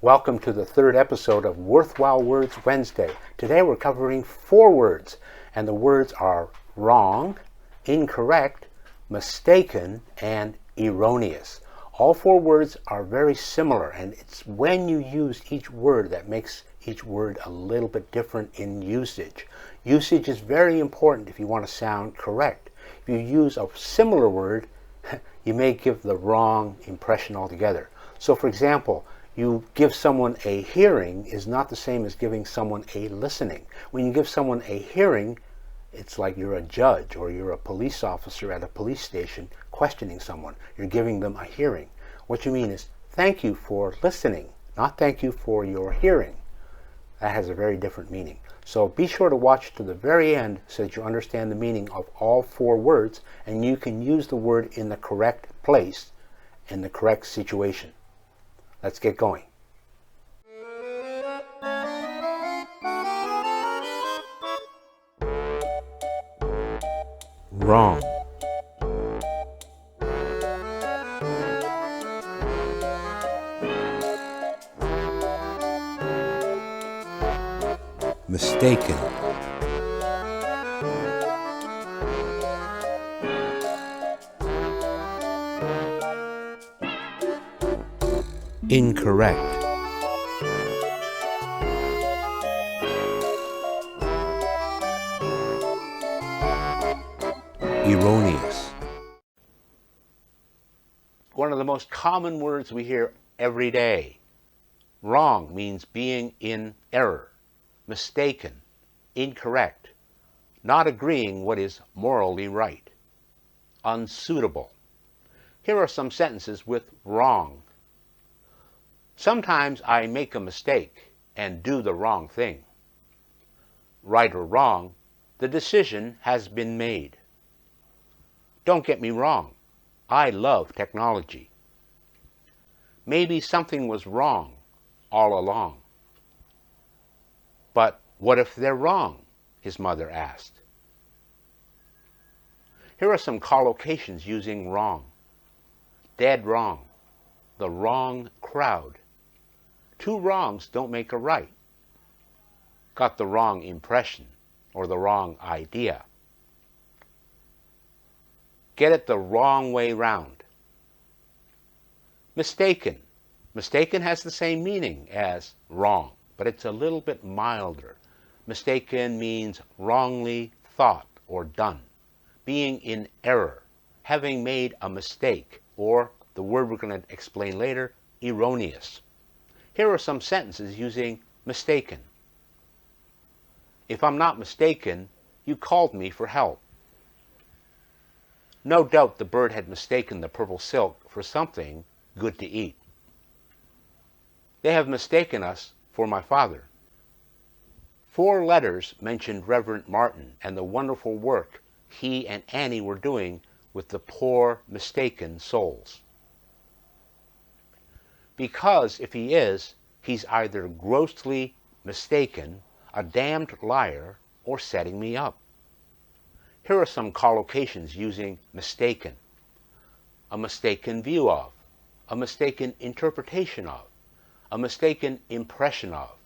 Welcome to the third episode of Worthwhile Words Wednesday. Today we're covering 4 words, and the words are wrong, incorrect, mistaken, and erroneous. All 4 words are very similar, and it's when you use each word that makes each word a little bit different in usage. Usage is very important if you want to sound correct. If you use a similar word, you may give the wrong impression altogether. So for example, you give someone a hearing is not the same as giving someone a listening. When you give someone a hearing, it's like you're a judge or you're a police officer at a police station questioning someone. You're giving them a hearing. What you mean is, thank you for listening, not thank you for your hearing. That has a very different meaning. So be sure to watch to the very end so that you understand the meaning of all 4 words, and you can use the word in the correct place, in the correct situation. Let's get going. Wrong. Mistaken. Incorrect. Erroneous. One of the most common words we hear every day. Wrong means being in error. Mistaken, incorrect, not agreeing what is morally right. Unsuitable. Here are some sentences with wrong. Sometimes I make a mistake and do the wrong thing. Right or wrong, the decision has been made. Don't get me wrong, I love technology. Maybe something was wrong all along. But what if they're wrong? His mother asked. Here are some collocations using wrong. Dead wrong. The wrong crowd. 2 wrongs don't make a right. Got the wrong impression or the wrong idea. Get it the wrong way round. Mistaken. Mistaken has the same meaning as wrong, but it's a little bit milder. Mistaken means wrongly thought or done, being in error, having made a mistake, or the word we're going to explain later, erroneous. Here are some sentences using mistaken. If I'm not mistaken, you called me for help. No doubt the bird had mistaken the purple silk for something good to eat. They have mistaken us for my father. 4 letters mentioned Reverend Martin and the wonderful work he and Annie were doing with the poor, mistaken souls. Because if he is, he's either grossly mistaken, a damned liar, or setting me up. Here are some collocations using mistaken. A mistaken view of, a mistaken interpretation of, a mistaken impression of,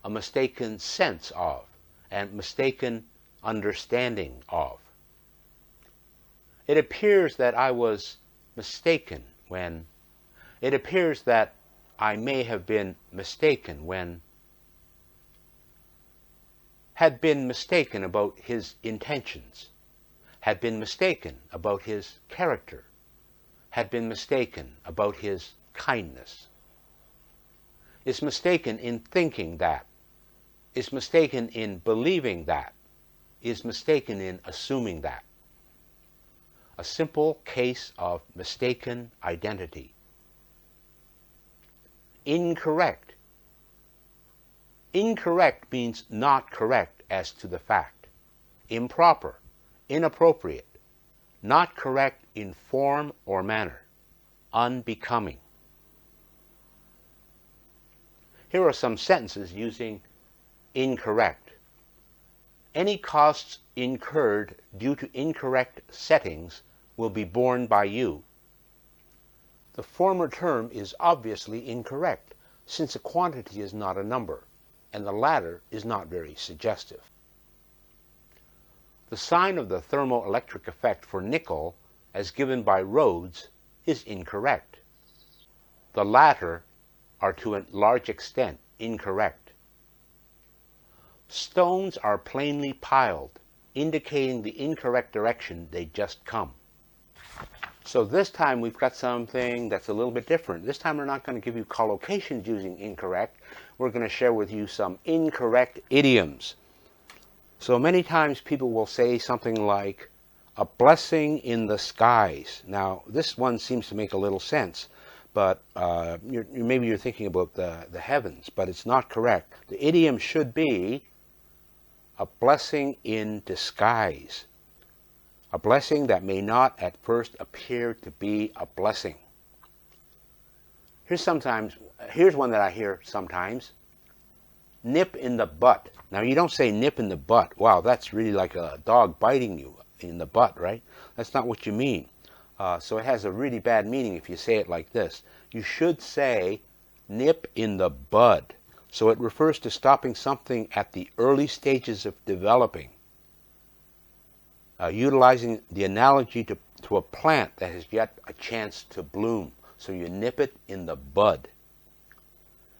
a mistaken sense of, and mistaken understanding of. It appears that I was mistaken when. It appears that I may have been mistaken when. Had been mistaken about his intentions. Had been mistaken about his character. Had been mistaken about his kindness. Is mistaken in thinking that. Is mistaken in believing that. Is mistaken in assuming that. A simple case of mistaken identity. Incorrect. Incorrect means not correct as to the fact. Improper, inappropriate, not correct in form or manner. Unbecoming. Here are some sentences using incorrect. Any costs incurred due to incorrect settings will be borne by you. The former term is obviously incorrect. since a quantity is not a number, and the latter is not very suggestive. The sign of the thermoelectric effect for nickel, as given by Rhodes, is incorrect. The latter are to a large extent incorrect. Stones are plainly piled, indicating the incorrect direction they just come. So this time we've got something that's a little bit different. This time we're not going to give you collocations using incorrect. We're going to share with you some incorrect idioms. So many times people will say something like, a blessing in the skies. Now, this one seems to make a little sense, but maybe you're thinking about the heavens, but it's not correct. The idiom should be a blessing in disguise. A blessing that may not at first appear to be a blessing. Here's one that I hear sometimes. Nip in the butt. Now, you don't say nip in the butt. Wow, that's really like a dog biting you in the butt, right? That's not what you mean. So it has a really bad meaning if you say it like this. You should say nip in the bud. So it refers to stopping something at the early stages of developing. Utilizing the analogy to a plant that has yet a chance to bloom. So you nip it in the bud.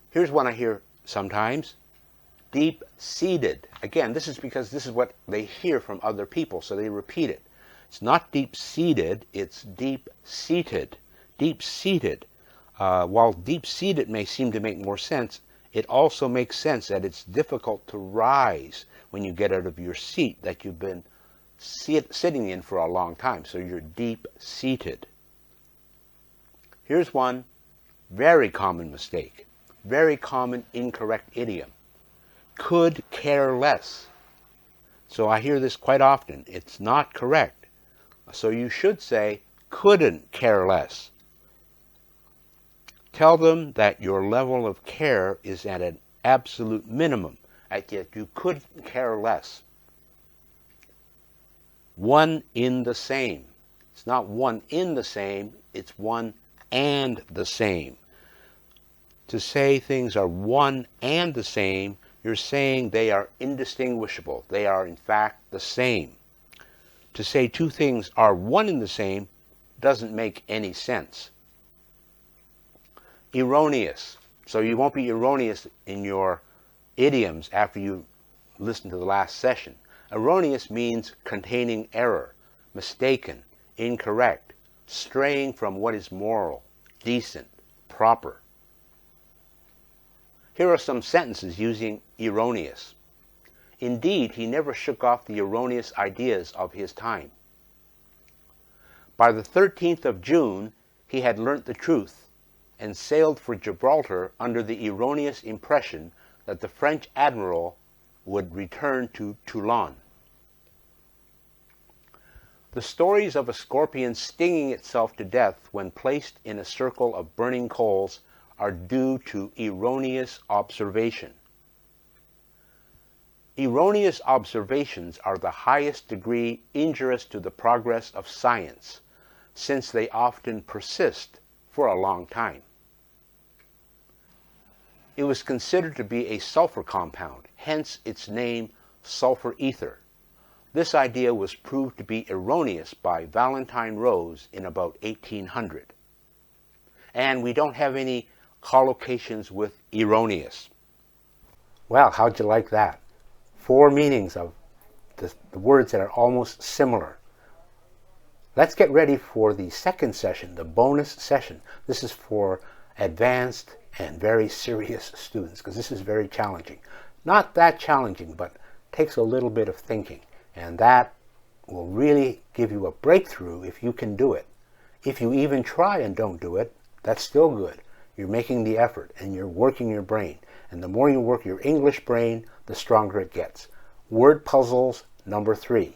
Here's one I hear sometimes. Deep-seated. Again, this is because this is what they hear from other people, so they repeat it. It's not deep-seated, it's deep-seated. Deep-seated. While deep-seated may seem to make more sense, it also makes sense that it's difficult to rise when you get out of your seat that you've been sitting in for a long time. So you're deep-seated. Here's one very common mistake, very common incorrect idiom. Could care less. So I hear this quite often. It's not correct. So you should say couldn't care less. Tell them that your level of care is at an absolute minimum, and yet you couldn't care less. One in the same. It's not one in the same, it's one and the same. To say things are one and the same, you're saying they are indistinguishable. They are in fact the same. To say two things are one and the same doesn't make any sense. Erroneous. So you won't be erroneous in your idioms after you listen to the last session. Erroneous means containing error, mistaken, incorrect, straying from what is moral, decent, proper. Here are some sentences using erroneous. Indeed, he never shook off the erroneous ideas of his time. By the 13th of June, he had learnt the truth and sailed for Gibraltar under the erroneous impression that the French admiral would return to Toulon. The stories of a scorpion stinging itself to death when placed in a circle of burning coals are due to erroneous observation. Erroneous observations are the highest degree injurious to the progress of science, since they often persist for a long time. It was considered to be a sulfur compound, hence its name sulfur ether. This idea was proved to be erroneous by Valentine Rose in about 1800. And we don't have any collocations with erroneous. Well, how'd you like that? 4 meanings of the words that are almost similar. Let's get ready for the second session, the bonus session. This is for advanced and very serious students, because this is very challenging. Not that challenging, but takes a little bit of thinking. And that will really give you a breakthrough if you can do it. If you even try and don't do it, that's still good. You're making the effort and you're working your brain. And the more you work your English brain, the stronger it gets. Word puzzles number 3.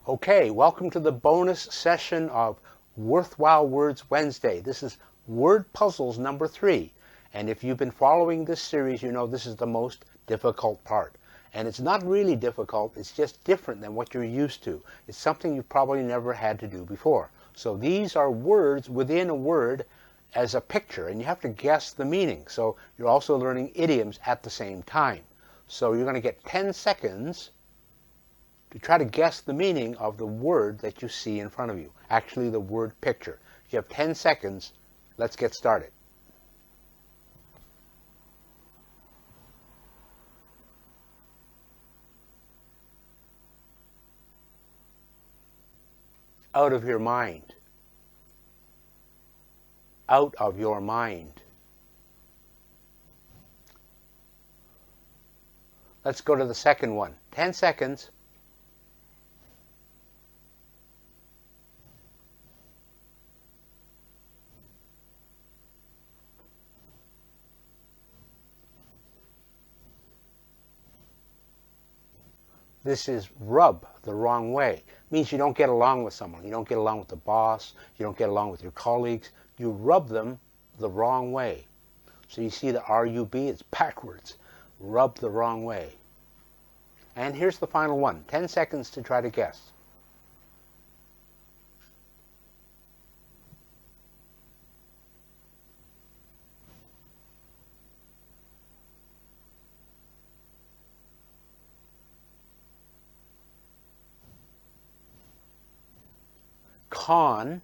Okay, welcome to the bonus session of Worthwhile Words Wednesday. This is word puzzles number 3. And if you've been following this series, you know this is the most difficult part. And it's not really difficult, it's just different than what you're used to. It's something you've probably never had to do before. So these are words within a word, as a picture, and you have to guess the meaning. So you're also learning idioms at the same time. So you're going to get 10 seconds to try to guess the meaning of the word that you see in front of you, actually the word picture. You have 10 seconds. Let's get started. Out of your mind. Out of your mind. Let's go to the second one. 10 seconds. This is rub the wrong way. It means you don't get along with someone. You don't get along with the boss. You don't get along with your colleagues. You rub them the wrong way. So you see the R-U-B, it's backwards. Rub the wrong way. And here's the final one. 10 seconds to try to guess. Con,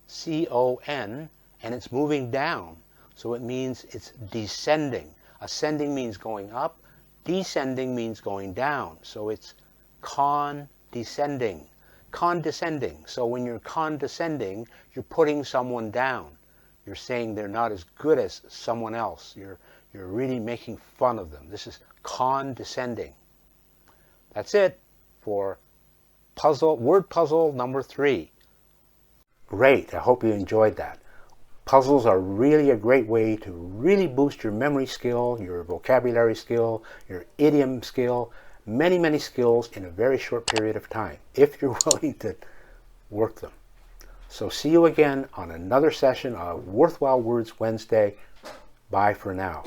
C-O-N, and it's moving down. So it means it's descending. Ascending means going up. Descending means going down. So it's condescending. Condescending. So when you're condescending, you're putting someone down. You're saying they're not as good as someone else. You're really making fun of them. This is condescending. That's it for word puzzle number 3. Great. I hope you enjoyed that. Puzzles are really a great way to really boost your memory skill, your vocabulary skill, your idiom skill, many, many skills in a very short period of time, if you're willing to work them. So see you again on another session of Worthwhile Words Wednesday. Bye for now.